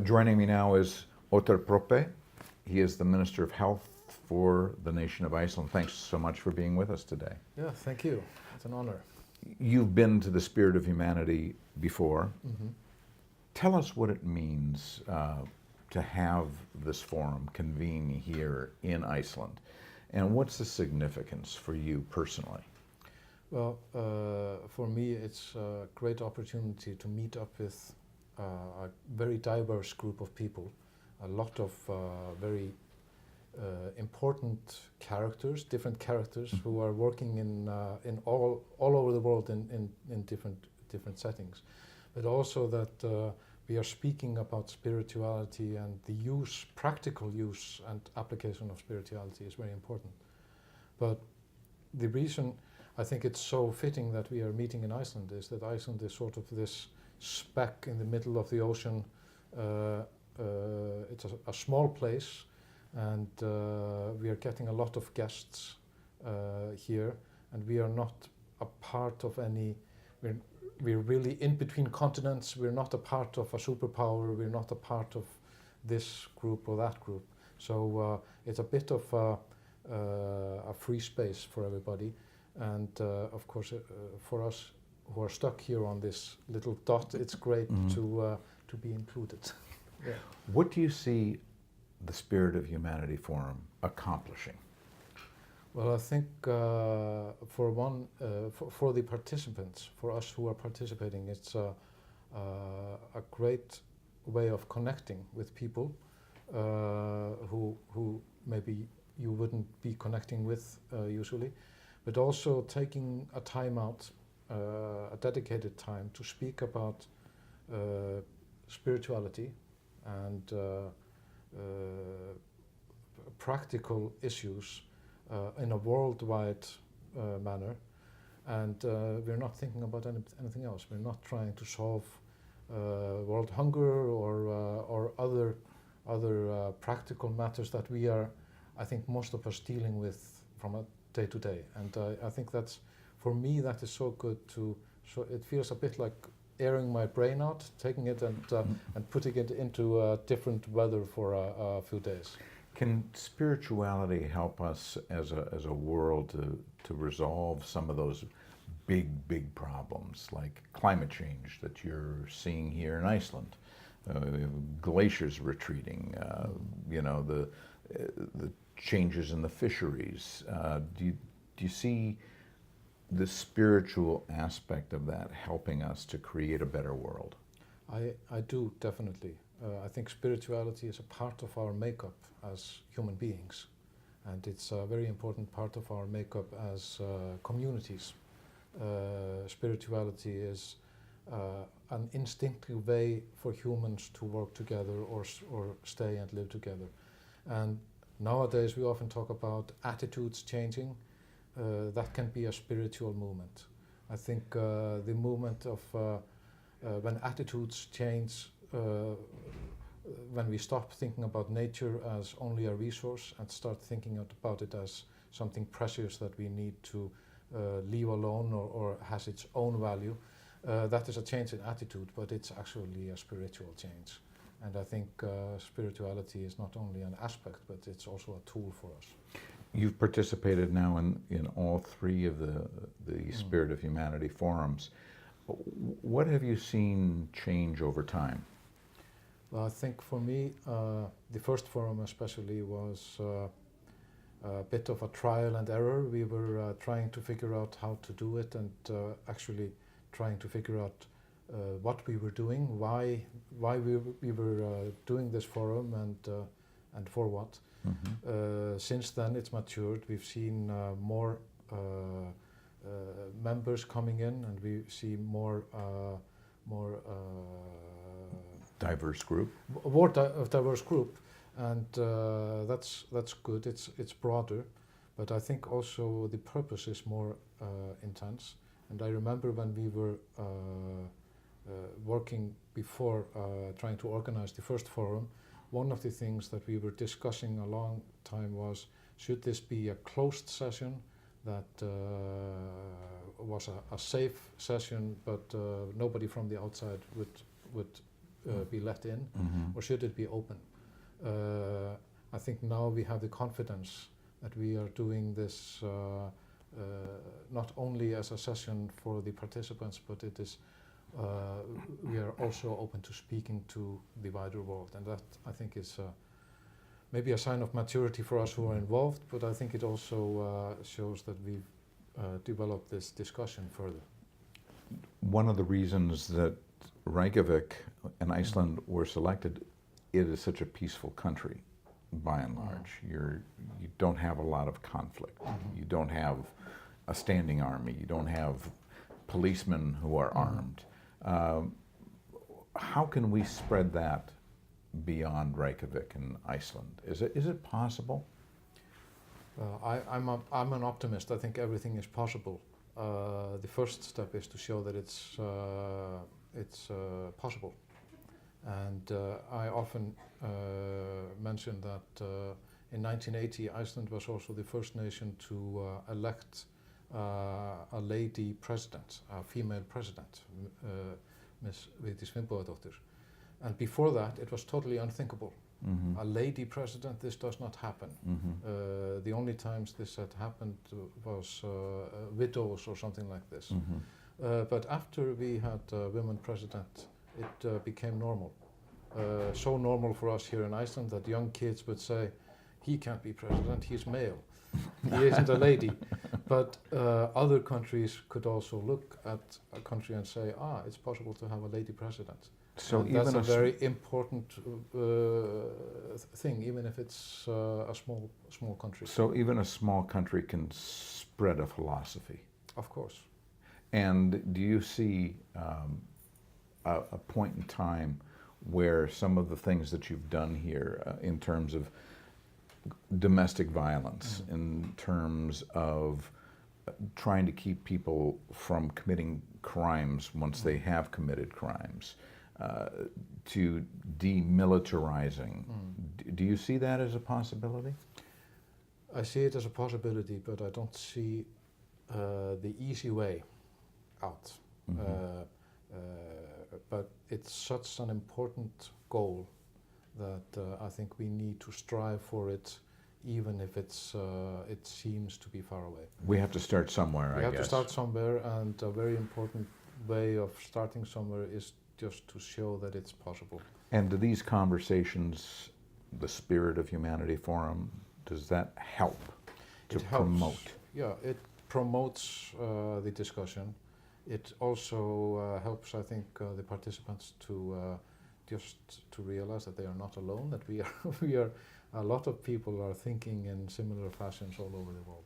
Joining me now is Ottarr Proppe. He is the Minister of Health for the nation of Iceland. Thanks so much for being with us today. Yeah, thank you. It's an honor. You've been to the Spirit of Humanity before. Mm-hmm. Tell us what it means to have this forum convene here in Iceland, and what's the significance for you personally? Well, for me, it's a great opportunity to meet up with a very diverse group of people, a lot of very important characters, different characters who are working in all over the world in different settings, but also that we are speaking about spirituality, and the use, practical use and application of spirituality is very important. But the reason I think it's so fitting that we are meeting in Iceland is that Iceland is sort of this speck in the middle of the ocean. It's a small place, and we are getting a lot of guests here, and we are not a part of any. We're really in between continents. We're not a part of a superpower. We're not a part of this group or that group. So it's a bit of a free space for everybody, and of course for us who are stuck here on this little dot, it's great to be included. Yeah. What do you see the Spirit of Humanity Forum accomplishing? Well, I think for one, for the participants, for us who are participating, it's a great way of connecting with people who maybe you wouldn't be connecting with usually, but also taking a time out, a dedicated time to speak about spirituality and practical issues in a worldwide manner, and we're not thinking about anything else. We're not trying to solve world hunger or other practical matters that we are, I think, most of us dealing with from a day to day. And I think that's, for me, that is so good to. So it feels a bit like airing my brain out, taking it and putting it into different weather for a few days. Can spirituality help us as a world to resolve some of those big problems like climate change that you're seeing here in Iceland, glaciers retreating, the changes in the fisheries? Do you see the spiritual aspect of that helping us to create a better world? I do, definitely. I think spirituality is a part of our makeup as human beings, and it's a very important part of our makeup as communities. Spirituality is an instinctive way for humans to work together or stay and live together. And nowadays we often talk about attitudes changing. That can be a spiritual movement. I think the movement of when attitudes change, when we stop thinking about nature as only a resource and start thinking about it as something precious that we need to leave alone or has its own value, that is a change in attitude, but it's actually a spiritual change. And I think spirituality is not only an aspect, but it's also a tool for us. You've participated now in all three of the Spirit of Humanity forums. What have you seen change over time? Well, I think for me, the first forum especially was a bit of a trial and error. We were trying to figure out how to do it, and actually trying to figure out what we were doing, why we were doing this forum, and for what. Since then, it's matured. We've seen more members coming in, and we see more diverse group. Diverse group, and that's good. It's broader, but I think also the purpose is more intense. And I remember when we were working before trying to organize the first forum, one of the things that we were discussing a long time was, should this be a closed session that was a safe session, but nobody from the outside would be let in, Mm-hmm. or should it be open? I think now we have the confidence that we are doing this not only as a session for the participants, but it is we are also open to speaking to the wider world, and that I think is maybe a sign of maturity for us who are involved, but I think it also shows that we've developed this discussion further. One of the reasons that Reykjavik and Iceland were selected, it is such a peaceful country, by and large. You don't have a lot of conflict. You don't have a standing army. You don't have policemen who are armed. How can we spread that beyond Reykjavik and Iceland? Is it possible? I'm an optimist. I think everything is possible. The first step is to show that it's possible. And I often mention that in 1980 Iceland was also the first nation to elect a lady president, a female president, Ms. Vigdís Finnbogadóttir. And before that it was totally unthinkable. A lady president, this does not happen. The only times this had happened was widows or something like this. But after we had a women president, it became normal. So normal for us here in Iceland that young kids would say, he can't be president, he's male. He isn't a lady. But other countries could also look at a country and say, it's possible to have a lady president. So that's a very important thing, even if it's a small country. So even a small country can spread a philosophy. Of course. And do you see a point in time where some of the things that you've done here in terms of domestic violence, in terms of trying to keep people from committing crimes once they have committed crimes, to demilitarizing, do you see that as a possibility? I see it as a possibility, but I don't see the easy way out. But it's such an important goal that I think we need to strive for it, even if it seems to be far away. We have to start somewhere, I guess. We have to start somewhere, and a very important way of starting somewhere is just to show that it's possible. And do these conversations, the Spirit of Humanity Forum, does that help to promote? Yeah, it promotes the discussion. It also helps, I think, the participants to just to realize that they are not alone, that we are, a lot of people are thinking in similar fashions all over the world.